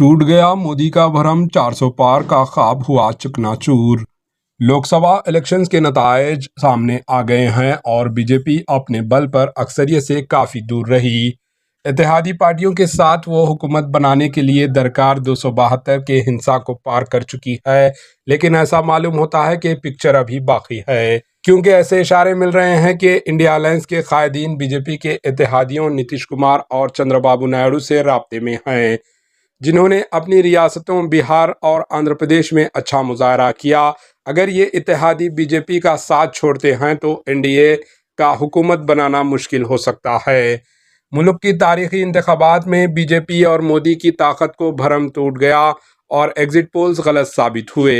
टूट गया मोदी का भरम, 400 पार का ख्वाब हुआ चकनाचूर। लोकसभा इलेक्शंस के नतायज सामने आ गए हैं और बीजेपी अपने बल पर अक्सरियत से काफ़ी दूर रही। इत्तेहादी पार्टियों के साथ वो हुकूमत बनाने के लिए दरकार 272 के हिंसा को पार कर चुकी है, लेकिन ऐसा मालूम होता है कि पिक्चर अभी बाकी है, क्योंकि ऐसे इशारे मिल रहे हैं कि इंडिया अलायंस के कायदीन बीजेपी के इत्तेहादियों नीतीश कुमार और चंद्रबाबू नायडू से राब्ते में हैं, जिन्होंने अपनी रियासतों बिहार और आंध्र प्रदेश में अच्छा मुजाहरा किया। अगर ये इत्तेहादी बीजेपी का साथ छोड़ते हैं तो एनडीए का हुकूमत बनाना मुश्किल हो सकता है। मुल्क की तारीखी इंतखाबात में बीजेपी और मोदी की ताकत को भरम टूट गया और एग्जिट पोल्स गलत साबित हुए।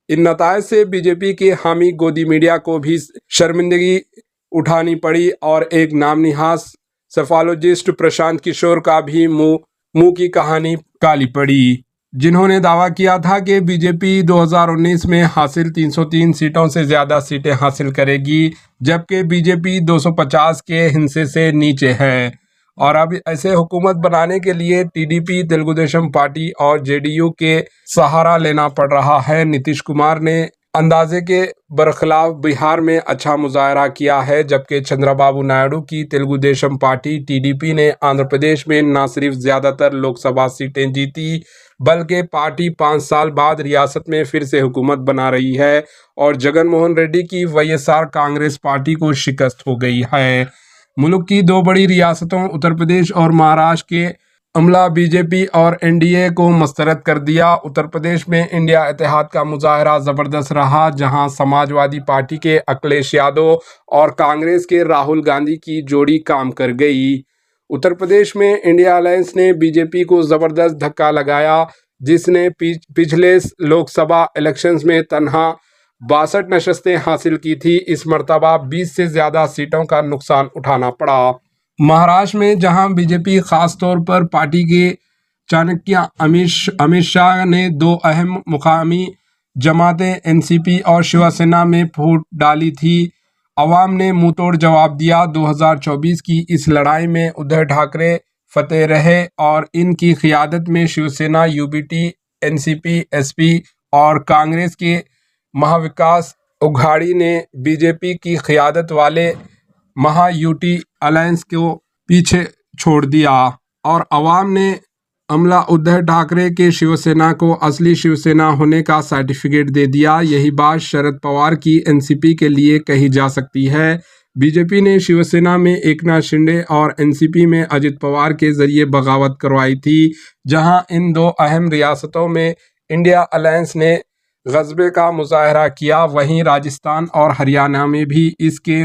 इन नतायज से बीजेपी के हामी गोदी मीडिया को भी शर्मिंदगी उठानी पड़ी और एक नामनिहास सेफालोजिस्ट प्रशांत किशोर का भी मुंह की कहानी काली पड़ी, जिन्होंने दावा किया था कि बीजेपी 2019 में हासिल 303 सीटों से ज़्यादा सीटें हासिल करेगी, जबकि बीजेपी 250 के हिस्से से नीचे है। और अब ऐसे हुकूमत बनाने के लिए टीडीपी, तेलुगु देशम पार्टी और जेडीयू के सहारा लेना पड़ रहा है। नीतीश कुमार ने अंदाजे के बरखिलाफ बिहार में अच्छा मुजाहरा किया है, जबकि चंद्रबाबू नायडू की तेलुगु देशम पार्टी टीडीपी ने आंध्र प्रदेश में न सिर्फ ज़्यादातर लोकसभा सीटें जीती, बल्कि पार्टी 5 साल बाद रियासत में फिर से हुकूमत बना रही है और जगन मोहन रेड्डी की वाईएसआर कांग्रेस पार्टी को शिकस्त हो गई है। मुल्क की दो बड़ी रियासतों उत्तर प्रदेश और महाराष्ट्र के अमला बीजेपी और एनडीए को मस्तरद कर दिया। उत्तर प्रदेश में इंडिया इत्तेहाद का मुजाहरा ज़बरदस्त रहा, जहां समाजवादी पार्टी के अखिलेश यादव और कांग्रेस के राहुल गांधी की जोड़ी काम कर गई। उत्तर प्रदेश में इंडिया अलायंस ने बीजेपी को ज़बरदस्त धक्का लगाया, जिसने पिछले लोकसभा इलेक्शंस में तनहा 62 नशस्तें हासिल की थी। इस मर्तबा 20 से ज़्यादा सीटों का नुकसान उठाना पड़ा। महाराष्ट्र में जहां बीजेपी खास तौर पर पार्टी के चाणक्य अमित शाह ने 2 अहम मुकामी जमातें एनसीपी और शिवसेना में फूट डाली थी, अवाम ने मुंहतोड़ जवाब दिया। 2024 की इस लड़ाई में उद्धव ठाकरे फतेह रहे और इनकी क़ियादत में शिवसेना, यूबीटी, एनसीपी, एसपी और कांग्रेस के महाविकास उघाड़ी ने बीजेपी की क़ियादत वाले महायूटी अलायंस को पीछे छोड़ दिया और अवाम ने अमला उद्धव ठाकरे के शिवसेना को असली शिवसेना होने का सर्टिफिकेट दे दिया। यही बात शरद पवार की एनसीपी के लिए कही जा सकती है। बीजेपी ने शिवसेना में एकनाथ शिंदे और एनसीपी में अजित पवार के जरिए बगावत करवाई थी, जहां इन 2 अहम रियासतों में इंडिया अलायंस ने गज़बे का मुजाहरा किया। वहीं राजस्थान और हरियाणा में भी इसके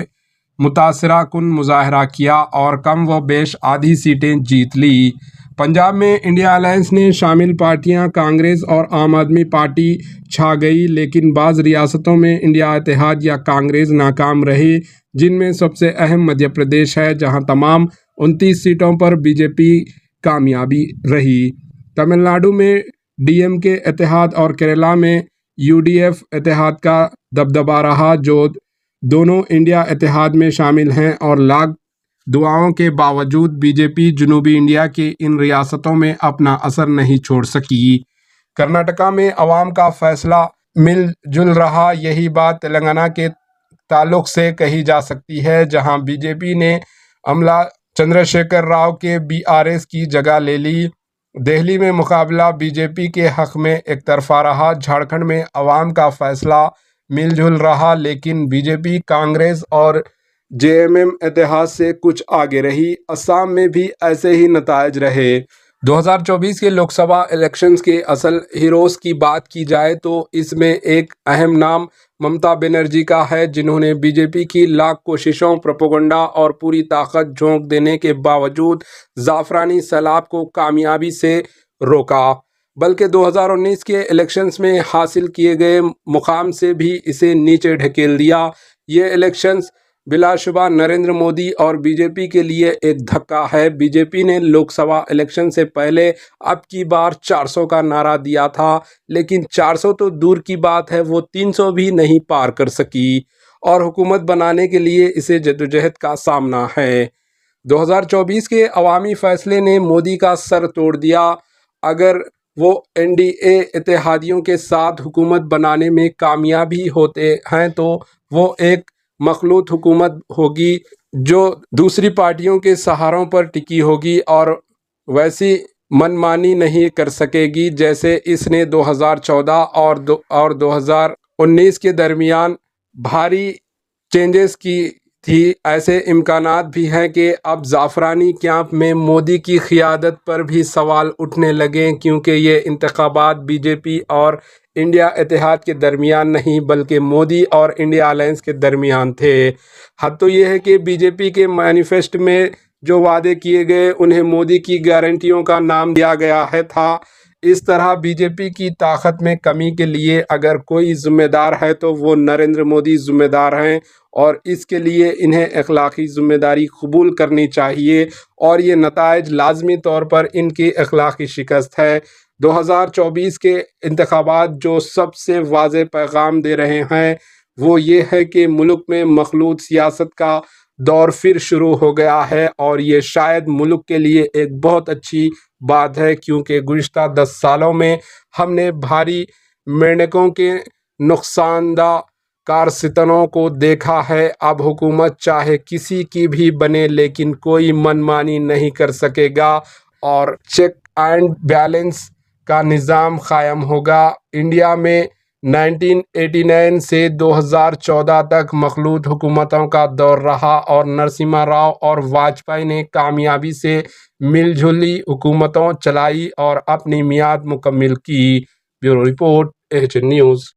मुतासरा कुन मुजाहरा किया और कम व बेश आधी सीटें जीत ली। पंजाब में इंडिया अलायंस ने शामिल पार्टियां कांग्रेस और आम आदमी पार्टी छा गई, लेकिन बाज़ रियासतों में इंडिया इत्तेहाद या कांग्रेस नाकाम रही, जिनमें सबसे अहम मध्य प्रदेश है, जहां तमाम 29 सीटों पर बीजेपी कामयाबी रही। तमिलनाडु में डीएमके इत्तेहाद और केरला में यूडीएफ इत्तेहाद का दबदबा रहा, जो दोनों इंडिया इत्तेहाद में शामिल हैं और लाख दुआओं के बावजूद बीजेपी जनूबी इंडिया के इन रियासतों में अपना असर नहीं छोड़ सकी। कर्नाटका में अवाम का फैसला मिलजुल रहा। यही बात तेलंगाना के ताल्लुक से कही जा सकती है, जहां बीजेपी ने अमला चंद्रशेखर राव के बीआरएस की जगह ले ली। दिल्ली में मुकाबला बीजेपी के हक में एक तरफा रहा। झारखंड में अवाम का फैसला मिलजुल रहा, लेकिन बीजेपी, कांग्रेस और जेएमएम इत्तेहाद से कुछ आगे रही। असम में भी ऐसे ही नतायज रहे। 2024 के लोकसभा इलेक्शंस के असल हीरोज की बात की जाए तो इसमें एक अहम नाम ममता बनर्जी का है, जिन्होंने बीजेपी की लाख कोशिशों, प्रोपेगेंडा और पूरी ताकत झोंक देने के बावजूद जाफरानी सैलाब को कामयाबी से रोका, बल्कि 2019 के इलेक्शंस में हासिल किए गए मुकाम से भी इसे नीचे ढकेल दिया। ये इलेक्शंस बिलाशुबा नरेंद्र मोदी और बीजेपी के लिए एक धक्का है। बीजेपी ने लोकसभा इलेक्शन से पहले अब की बार 400 का नारा दिया था, लेकिन 400 तो दूर की बात है, वो 300 भी नहीं पार कर सकी और हुकूमत बनाने के लिए इसे जद्दोजहद का सामना है। 2024 के अवामी फैसले ने मोदी का सर तोड़ दिया। अगर वो एनडीए इत्तेहादियों के साथ हुकूमत बनाने में कामयाबी होते हैं तो वो एक मखलूत हुकूमत होगी जो दूसरी पार्टियों के सहारों पर टिकी होगी और वैसी मनमानी नहीं कर सकेगी जैसे इसने 2014 और 2019 के दरमियान भारी चेंजेस की थी। ऐसे इम्कानात भी हैं कि अब ज़ाफ़रानी कैंप में मोदी की क़ियादत पर भी सवाल उठने लगे क्योंकि ये इंतखाबात बीजेपी और इंडिया इत्तेहाद के दरमियान नहीं बल्कि मोदी और इंडिया अलायंस के दरमियान थे। हद तो ये है कि बीजेपी के मैनिफेस्टो में जो वादे किए गए उन्हें मोदी की गारंटियों का नाम दिया गया था। इस तरह बीजेपी की ताकत में कमी के लिए अगर कोई जिम्मेदार है तो वो नरेंद्र मोदी जिम्मेदार हैं और इसके लिए इन्हें अखलाकी जिम्मेदारी कबूल करनी चाहिए और ये नताइज लाजमी तौर पर इनकी अखलाकी शिकस्त है। 2024 के इंतखाबात जो सबसे वाज़ेह पैगाम दे रहे हैं वो ये है कि मुल्क में मखलूत सियासत का दौर फिर शुरू हो गया है और ये शायद मुल्क के लिए एक बहुत अच्छी बात है क्योंकि गुज़िश्ता 10 सालों में हमने भारी मेंढकों के नुकसानदा कारस्तानों को देखा है। अब हुकूमत चाहे किसी की भी बने लेकिन कोई मनमानी नहीं कर सकेगा और चेक एंड बैलेंस का निज़ाम कायम होगा। इंडिया में 1989 से 2014 तक मखलूत हुकूमतों का दौर रहा और नरसिम्हा राव और वाजपेयी ने कामयाबी से मिलजुली हुकूमतों चलाई और अपनी मियाद मुकम्मिल की। Bureau report, AHN news.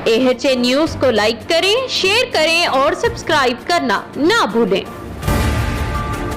AHN news को लाइक करें, शेयर करें और सब्सक्राइब करना ना भूलें।